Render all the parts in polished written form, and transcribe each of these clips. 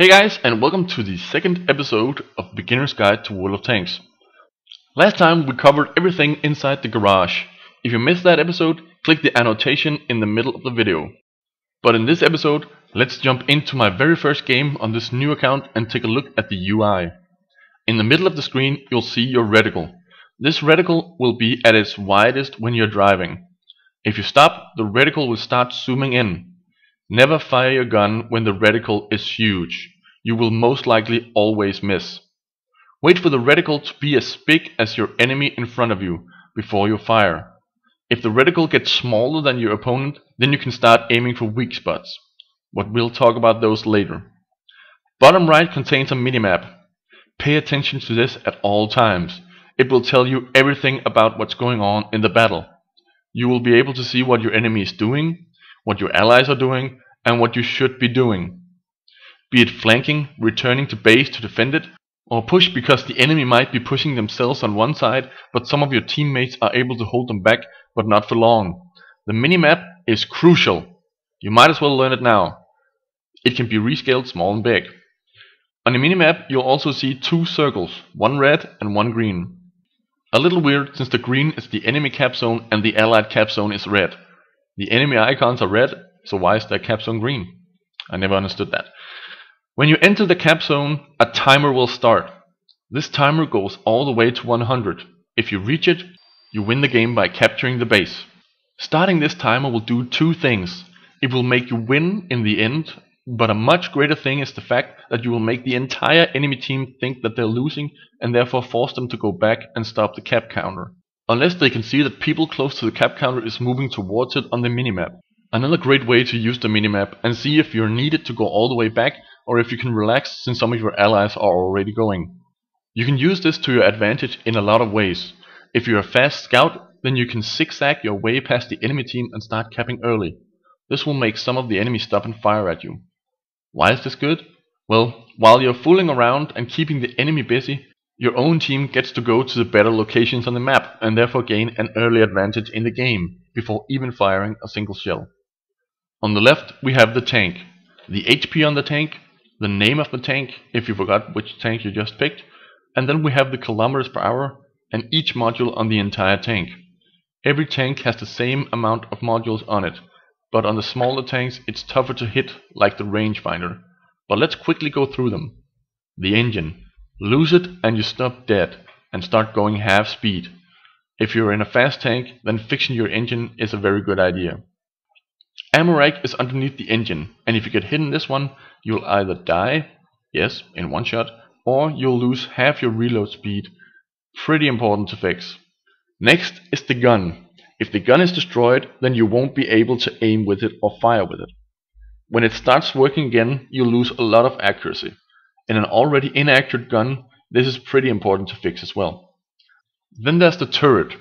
Hey guys, and welcome to the second episode of Beginner's Guide to World of Tanks. Last time we covered everything inside the garage. If you missed that episode, click the annotation in the middle of the video. But in this episode, let's jump into my very first game on this new account and take a look at the UI. In the middle of the screen you'll see your reticle. This reticle will be at its widest when you're driving. If you stop, the reticle will start zooming in. Never fire your gun when the reticle is huge. You will most likely always miss. Wait for the reticle to be as big as your enemy in front of you before you fire. If the reticle gets smaller than your opponent, then you can start aiming for weak spots. But we'll talk about those later. Bottom right contains a minimap. Pay attention to this at all times. It will tell you everything about what's going on in the battle. You will be able to see what your enemy is doing, what your allies are doing, and what you should be doing. Be it flanking, returning to base to defend it, or push because the enemy might be pushing themselves on one side, but some of your teammates are able to hold them back, but not for long. The minimap is crucial. You might as well learn it now. It can be rescaled small and big. On the minimap you'll also see two circles, one red and one green. A little weird since the green is the enemy cap zone and the allied cap zone is red. The enemy icons are red, so why is their cap zone green? I never understood that. When you enter the cap zone, a timer will start. This timer goes all the way to 100. If you reach it, you win the game by capturing the base. Starting this timer will do two things. It will make you win in the end, but a much greater thing is the fact that you will make the entire enemy team think that they're losing and therefore force them to go back and stop the cap counter. Unless they can see that people close to the cap counter is moving towards it on the minimap. Another great way to use the minimap and see if you're needed to go all the way back or if you can relax since some of your allies are already going. You can use this to your advantage in a lot of ways. If you're a fast scout, then you can zigzag your way past the enemy team and start capping early. This will make some of the enemy stop and fire at you. Why is this good? Well, while you're fooling around and keeping the enemy busy, your own team gets to go to the better locations on the map and therefore gain an early advantage in the game before even firing a single shell. On the left we have the tank, the HP on the tank, the name of the tank if you forgot which tank you just picked, and then we have the kilometers per hour and each module on the entire tank. Every tank has the same amount of modules on it, but on the smaller tanks it's tougher to hit like the rangefinder. But let's quickly go through them. The engine. Lose it and you stop dead and start going half speed. If you're in a fast tank, then fixing your engine is a very good idea. Ammo rack is underneath the engine, and if you get hit in this one, you'll either die, yes, in one shot, or you'll lose half your reload speed. Pretty important to fix. Next is the gun. If the gun is destroyed, then you won't be able to aim with it or fire with it. When it starts working again, you'll lose a lot of accuracy. In an already inaccurate gun, this is pretty important to fix as well. Then there's the turret.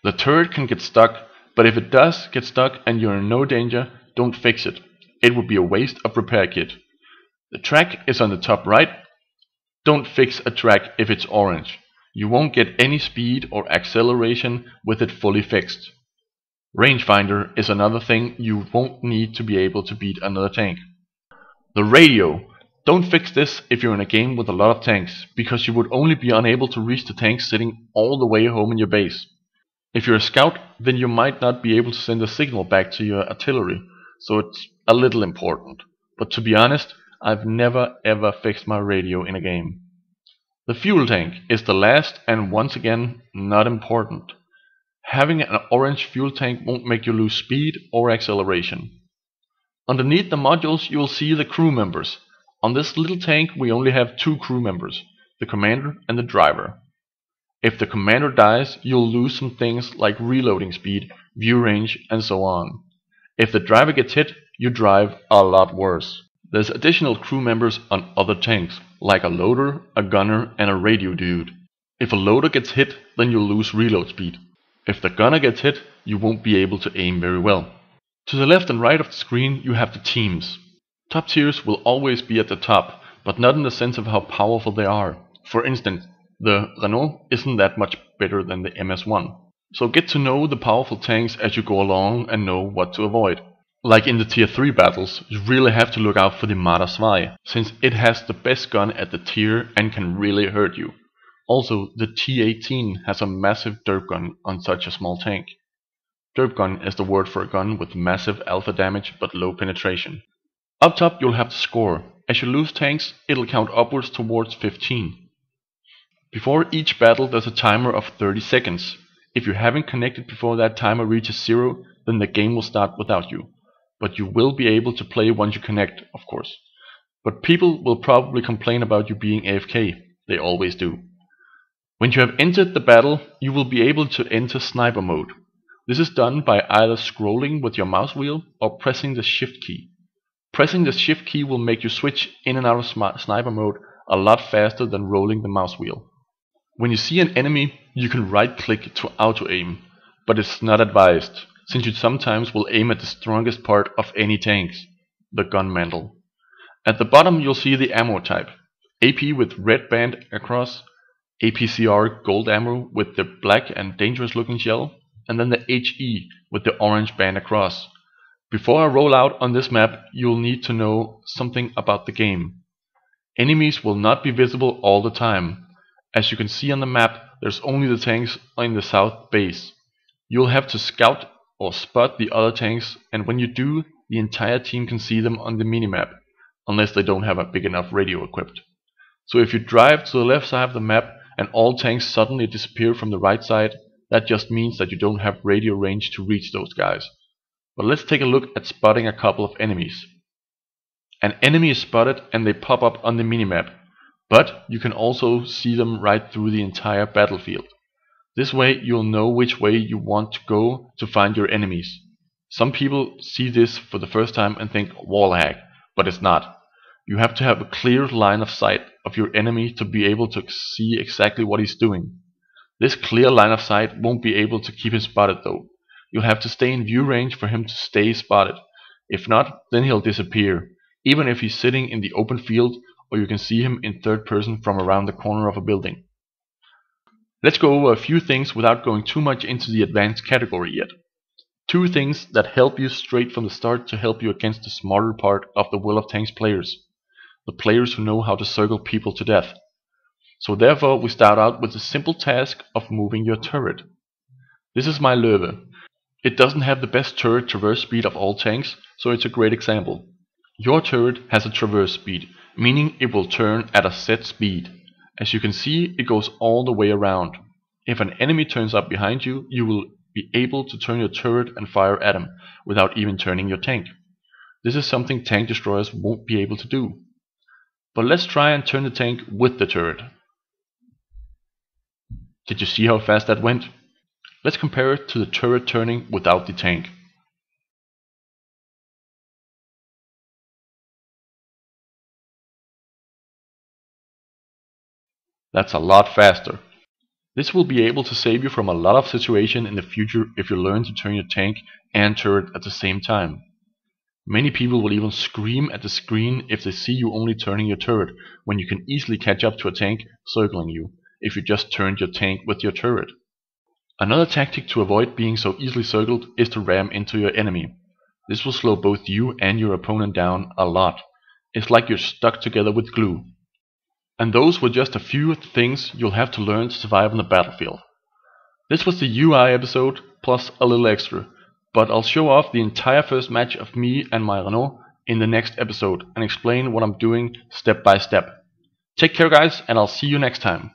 The turret can get stuck, but if it does get stuck and you're in no danger, don't fix it. It would be a waste of repair kit. The track is on the top right. Don't fix a track if it's orange. You won't get any speed or acceleration with it fully fixed. Rangefinder is another thing you won't need to be able to beat another tank. The radio. Don't fix this if you're in a game with a lot of tanks, because you would only be unable to reach the tanks sitting all the way home in your base. If you're a scout, then you might not be able to send a signal back to your artillery, so it's a little important. But to be honest, I've never ever fixed my radio in a game. The fuel tank is the last and once again not important. Having an orange fuel tank won't make you lose speed or acceleration. Underneath the modules you will see the crew members. On this little tank we only have two crew members, the commander and the driver. If the commander dies, you'll lose some things like reloading speed, view range, and so on. If the driver gets hit, you drive a lot worse. There's additional crew members on other tanks, like a loader, a gunner, and a radio dude. If a loader gets hit, then you'll lose reload speed. If the gunner gets hit, you won't be able to aim very well. To the left and right of the screen you have the teams. Top tiers will always be at the top, but not in the sense of how powerful they are. For instance, the Renault isn't that much better than the MS1. So get to know the powerful tanks as you go along and know what to avoid. Like in the tier 3 battles, you really have to look out for the Marder Zwei, since it has the best gun at the tier and can really hurt you. Also, the T18 has a massive derp gun on such a small tank. Derp gun is the word for a gun with massive alpha damage but low penetration. Up top you'll have the score. As you lose tanks, it'll count upwards towards 15. Before each battle there's a timer of 30 seconds. If you haven't connected before that timer reaches 0, then the game will start without you. But you will be able to play once you connect, of course. But people will probably complain about you being AFK. They always do. When you have entered the battle, you will be able to enter sniper mode. This is done by either scrolling with your mouse wheel or pressing the shift key. Pressing the shift key will make you switch in and out of sniper mode a lot faster than rolling the mouse wheel. When you see an enemy, you can right click to auto aim, but it's not advised, since you sometimes will aim at the strongest part of any tanks, the gun mantle. At the bottom you'll see the ammo type, AP with red band across, APCR gold ammo with the black and dangerous looking shell, and then the HE with the orange band across. Before I roll out on this map, you'll need to know something about the game. Enemies will not be visible all the time. As you can see on the map, there's only the tanks in the south base. You'll have to scout or spot the other tanks, and when you do, the entire team can see them on the minimap, unless they don't have a big enough radio equipped. So if you drive to the left side of the map and all tanks suddenly disappear from the right side, that just means that you don't have radio range to reach those guys. But let's take a look at spotting a couple of enemies. An enemy is spotted and they pop up on the minimap, but you can also see them right through the entire battlefield. This way you'll know which way you want to go to find your enemies. Some people see this for the first time and think wall hack, but it's not. You have to have a clear line of sight of your enemy to be able to see exactly what he's doing. This clear line of sight won't be able to keep him spotted though. You'll have to stay in view range for him to stay spotted. If not, then he'll disappear, even if he's sitting in the open field or you can see him in third person from around the corner of a building. Let's go over a few things without going too much into the advanced category yet. 2 things that help you straight from the start to help you against the smarter part of the World of Tanks players. The players who know how to circle people to death. So therefore we start out with the simple task of moving your turret. This is my Löwe. It doesn't have the best turret traverse speed of all tanks, so it's a great example. Your turret has a traverse speed, meaning it will turn at a set speed. As you can see, it goes all the way around. If an enemy turns up behind you, you will be able to turn your turret and fire at him, without even turning your tank. This is something tank destroyers won't be able to do. But let's try and turn the tank with the turret. Did you see how fast that went? Let's compare it to the turret turning without the tank. That's a lot faster. This will be able to save you from a lot of situations in the future if you learn to turn your tank and turret at the same time. Many people will even scream at the screen if they see you only turning your turret, when you can easily catch up to a tank circling you, if you just turned your tank with your turret. Another tactic to avoid being so easily circled is to ram into your enemy. This will slow both you and your opponent down a lot. It's like you're stuck together with glue. And those were just a few things you'll have to learn to survive on the battlefield. This was the UI episode, plus a little extra, but I'll show off the entire first match of me and my Renault in the next episode and explain what I'm doing step by step. Take care guys, and I'll see you next time.